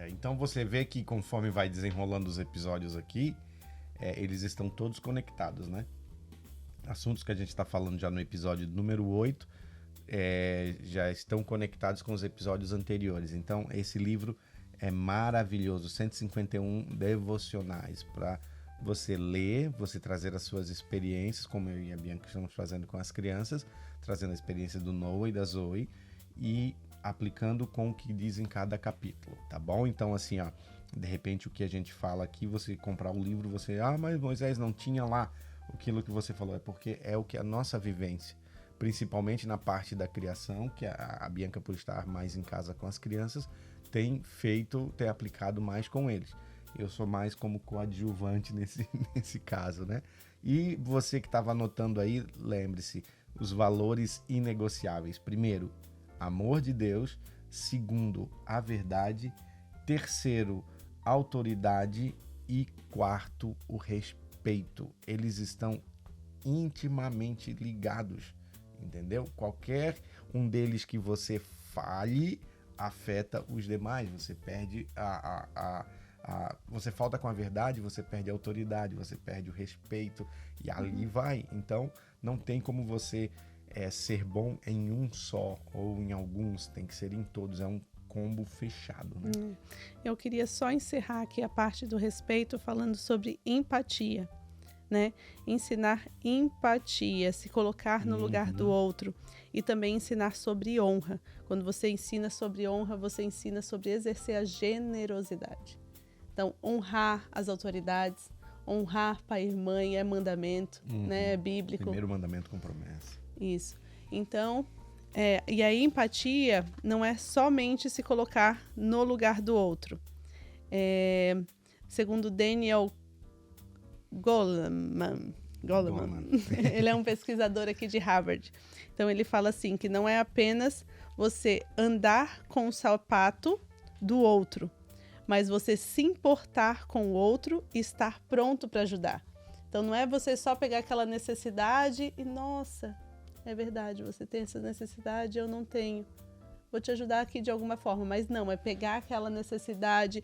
Speaker 2: Então você vê que conforme vai desenrolando os episódios aqui, eles estão todos conectados, né? Assuntos que a gente está falando já no episódio número 8 já estão conectados com os episódios anteriores. Então esse livro é maravilhoso, 151 devocionais para você ler, você trazer as suas experiências, como eu e a Bianca estamos fazendo com as crianças, trazendo a experiência do Noah e da Zoe e aplicando com o que diz em cada capítulo, tá bom? Então assim, de repente o que a gente fala aqui, você comprar o livro, você, mas Moisés não tinha lá aquilo que você falou, é porque é o que a nossa vivência, principalmente na parte da criação, que a Bianca, por estar mais em casa com as crianças, tem aplicado mais com eles. Eu sou mais como coadjuvante nesse caso, né? E você que estava anotando aí, lembre-se, os valores inegociáveis. Primeiro, amor de Deus. Segundo, a verdade. Terceiro, autoridade. E quarto, o respeito. Eles estão intimamente ligados, entendeu? Qualquer um deles que você falhe afeta os demais. Você perde você falta com a verdade, você perde a autoridade, você perde o respeito e ali vai. Então não tem como você ser bom em um só ou em alguns, tem que ser em todos, é um combo fechado, né?
Speaker 1: Eu queria só encerrar aqui a parte do respeito falando sobre empatia, né? Ensinar empatia, se colocar no lugar do outro e também ensinar sobre honra. Quando você ensina sobre honra, você ensina sobre exercer a generosidade. Então, honrar as autoridades, honrar pai e mãe é mandamento, né? É bíblico.
Speaker 2: Primeiro mandamento com promessa.
Speaker 1: Isso. Então, e a empatia não é somente se colocar no lugar do outro. Segundo Daniel Goleman. Ele é um pesquisador aqui de Harvard. Então, ele fala assim, que não é apenas você andar com o sapato do outro, mas você se importar com o outro e estar pronto para ajudar. Então, não é você só pegar aquela necessidade e, nossa, é verdade, você tem essa necessidade, eu não tenho. Vou te ajudar aqui de alguma forma. Mas não, é pegar aquela necessidade,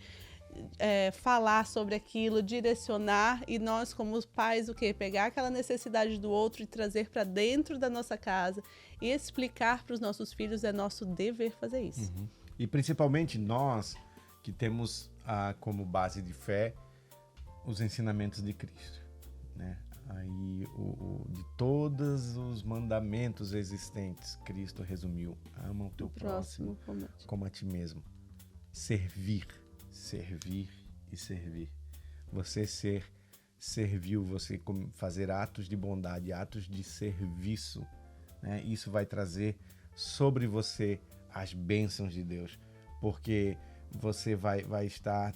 Speaker 1: falar sobre aquilo, direcionar. E nós, como os pais, o quê? Pegar aquela necessidade do outro e trazer para dentro da nossa casa e explicar para os nossos filhos, é nosso dever fazer isso.
Speaker 2: E principalmente nós que temos como base de fé os ensinamentos de Cristo, né? Aí, de todos os mandamentos existentes, Cristo resumiu: ama o teu próximo como a ti mesmo. Servir e servir. Você serviu, você fazer atos de bondade, atos de serviço, né? Isso vai trazer sobre você as bênçãos de Deus, porque você vai estar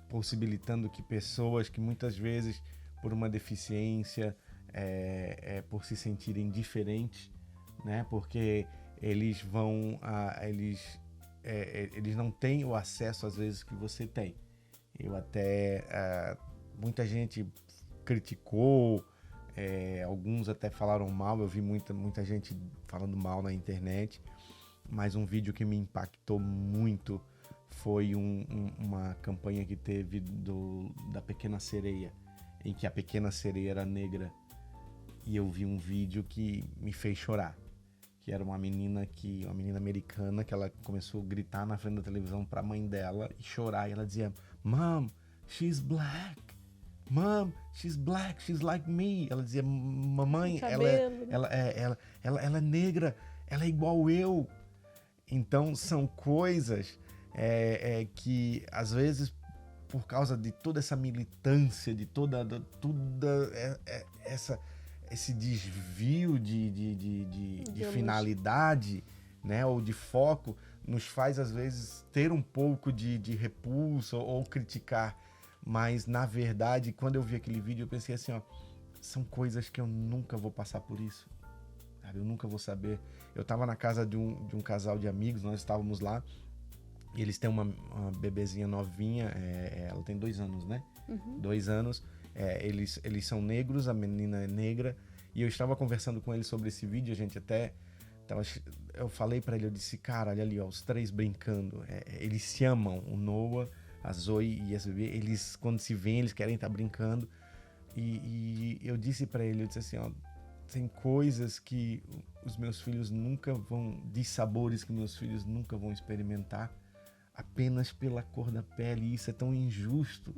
Speaker 2: possibilitando que pessoas que muitas vezes, por uma deficiência, por se sentirem diferentes, né? Porque eles eles não têm o acesso às vezes que você tem. Muita gente criticou, alguns até falaram mal, eu vi muita gente falando mal na internet, mas um vídeo que me impactou muito foi uma campanha que teve da Pequena Sereia, em que a Pequena Sereia era negra, e eu vi um vídeo que me fez chorar, que era uma menina americana, que ela começou a gritar na frente da televisão para a mãe dela e chorar, e ela dizia: "Mom, she's black. Mom, she's black, she's like me." Ela dizia: "Mamãe, ela é negra, ela é igual eu." Então são coisas que às vezes, por causa de toda essa militância, de toda esse desvio de finalidade, né, ou de foco, nos faz às vezes ter um pouco de repulsa ou criticar. Mas na verdade, quando eu vi aquele vídeo, eu pensei assim, ó, são coisas que eu nunca vou passar por isso, sabe? Eu nunca vou saber. Eu estava na casa de um casal de amigos, nós estávamos lá, e eles têm uma bebezinha novinha, ela tem 2 anos, né? 2 anos, eles são negros, a menina é negra, e eu estava conversando com eles sobre esse vídeo, a gente até... eu falei pra ele, eu disse: "Cara, olha ali, ó, os 3 brincando, eles se amam, o Noah, a Zoe e a bebê, eles quando se veem, eles querem estar brincando." E eu disse pra ele, eu disse assim, ó, tem coisas que os meus filhos nunca vão, de sabores que meus filhos nunca vão experimentar, apenas pela cor da pele, e isso é tão injusto,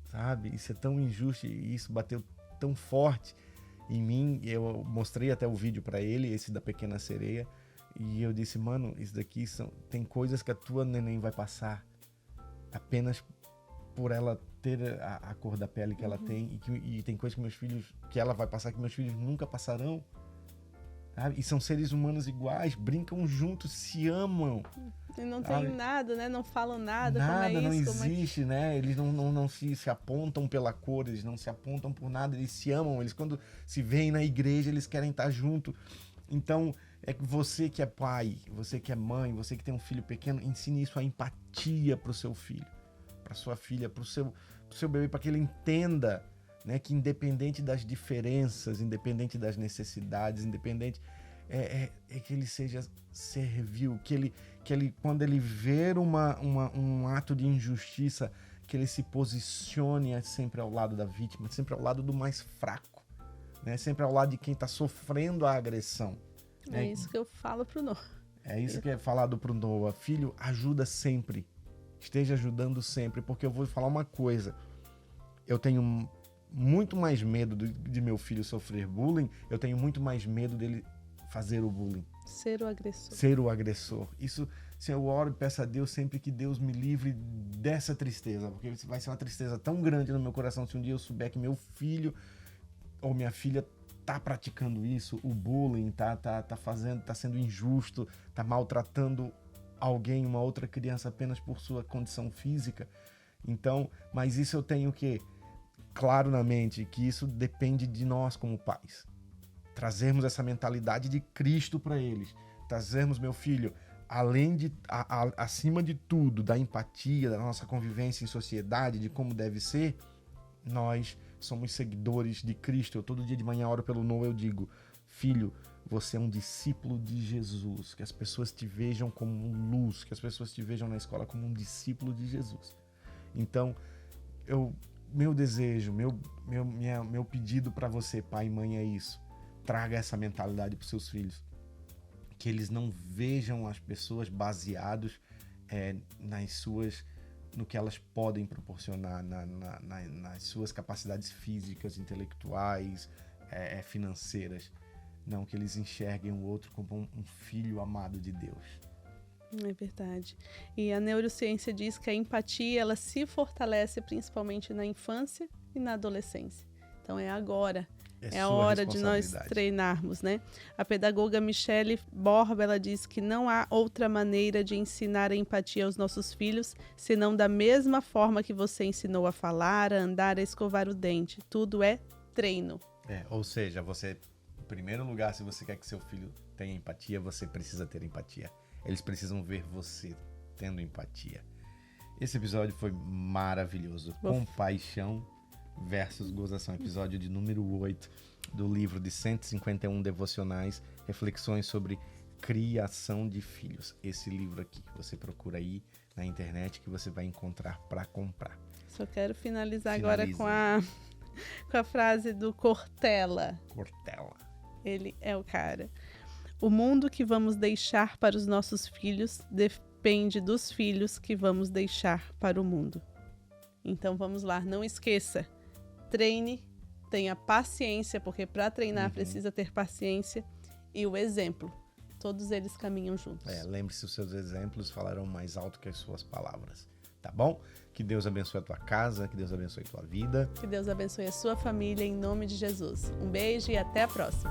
Speaker 2: sabe? Isso é tão injusto, e isso bateu tão forte em mim. Eu mostrei até o vídeo pra ele, esse da Pequena Sereia, e eu disse: "Mano, isso daqui tem coisas que a tua neném vai passar apenas por ela ter a cor da pele que ela tem, e tem coisas que ela vai passar que meus filhos nunca passarão, sabe? E são seres humanos iguais, brincam juntos, se amam."
Speaker 1: E não tem nada, né? Não falam nada.
Speaker 2: Nada,
Speaker 1: como é
Speaker 2: não
Speaker 1: isso,
Speaker 2: existe, né? Eles não se apontam pela cor, eles não se apontam por nada, eles se amam. Eles, quando se veem na igreja, eles querem estar junto. Então, você que é pai, você que é mãe, você que tem um filho pequeno, ensine isso, a empatia pro seu filho, pra sua filha, pro seu bebê, para que ele entenda, né, que independente das diferenças, independente das necessidades, independente, que ele seja servil, que ele quando ele ver um ato de injustiça, que ele se posicione sempre ao lado da vítima, sempre ao lado do mais fraco, né, sempre ao lado de quem está sofrendo a agressão.
Speaker 1: É isso que eu falo pro Noah.
Speaker 2: É isso que é falado pro Noah: "Filho, ajuda sempre, esteja ajudando sempre", porque eu vou falar uma coisa, eu tenho muito mais medo de meu filho sofrer bullying, eu tenho muito mais medo dele fazer o bullying.
Speaker 1: Ser o agressor.
Speaker 2: Ser o agressor. Isso, assim, eu oro e peço a Deus sempre que Deus me livre dessa tristeza, porque vai ser uma tristeza tão grande no meu coração se um dia eu souber que meu filho ou minha filha tá praticando isso, o bullying, tá sendo injusto, tá maltratando alguém, uma outra criança, apenas por sua condição física. Então, mas isso eu tenho que, claro na mente, que isso depende de nós como pais. Trazermos essa mentalidade de Cristo para eles. Trazermos, meu filho, além de, acima de tudo, da empatia, da nossa convivência em sociedade, de como deve ser, nós somos seguidores de Cristo. Eu todo dia de manhã oro pelo Noah, eu digo: "Filho, você é um discípulo de Jesus, que as pessoas te vejam como luz, que as pessoas te vejam na escola como um discípulo de Jesus." Então, meu desejo, meu pedido para você, pai e mãe, é isso: traga essa mentalidade para os seus filhos, que eles não vejam as pessoas baseados no que elas podem proporcionar, nas suas capacidades físicas, intelectuais, financeiras. Não, que eles enxerguem o outro como um filho amado de Deus.
Speaker 1: É verdade. E a neurociência diz que a empatia, ela se fortalece principalmente na infância e na adolescência. Então é agora. É a hora de nós treinarmos, né? A pedagoga Michele Borba, ela diz que não há outra maneira de ensinar a empatia aos nossos filhos, senão da mesma forma que você ensinou a falar, a andar, a escovar o dente. Tudo é treino.
Speaker 2: Ou seja, você, em primeiro lugar, se você quer que seu filho tenha empatia, você precisa ter empatia. Eles precisam ver você tendo empatia. Esse episódio foi maravilhoso. Compaixão versus gozação. Episódio de número 8 do livro de 151 devocionais, reflexões sobre criação de filhos. Esse livro aqui, você procura aí na internet que você vai encontrar para comprar.
Speaker 1: Só quero finalizar agora com a frase do Cortella. Ele é o cara. O mundo que vamos deixar para os nossos filhos depende dos filhos que vamos deixar para o mundo. Então vamos lá, não esqueça. Treine, tenha paciência, porque para treinar precisa ter paciência, e o exemplo. Todos eles caminham juntos.
Speaker 2: Lembre-se, os seus exemplos falarão mais alto que as suas palavras. Tá bom? Que Deus abençoe a tua casa, que Deus abençoe a tua vida.
Speaker 1: Que Deus abençoe a sua família, em nome de Jesus. Um beijo e até a próxima.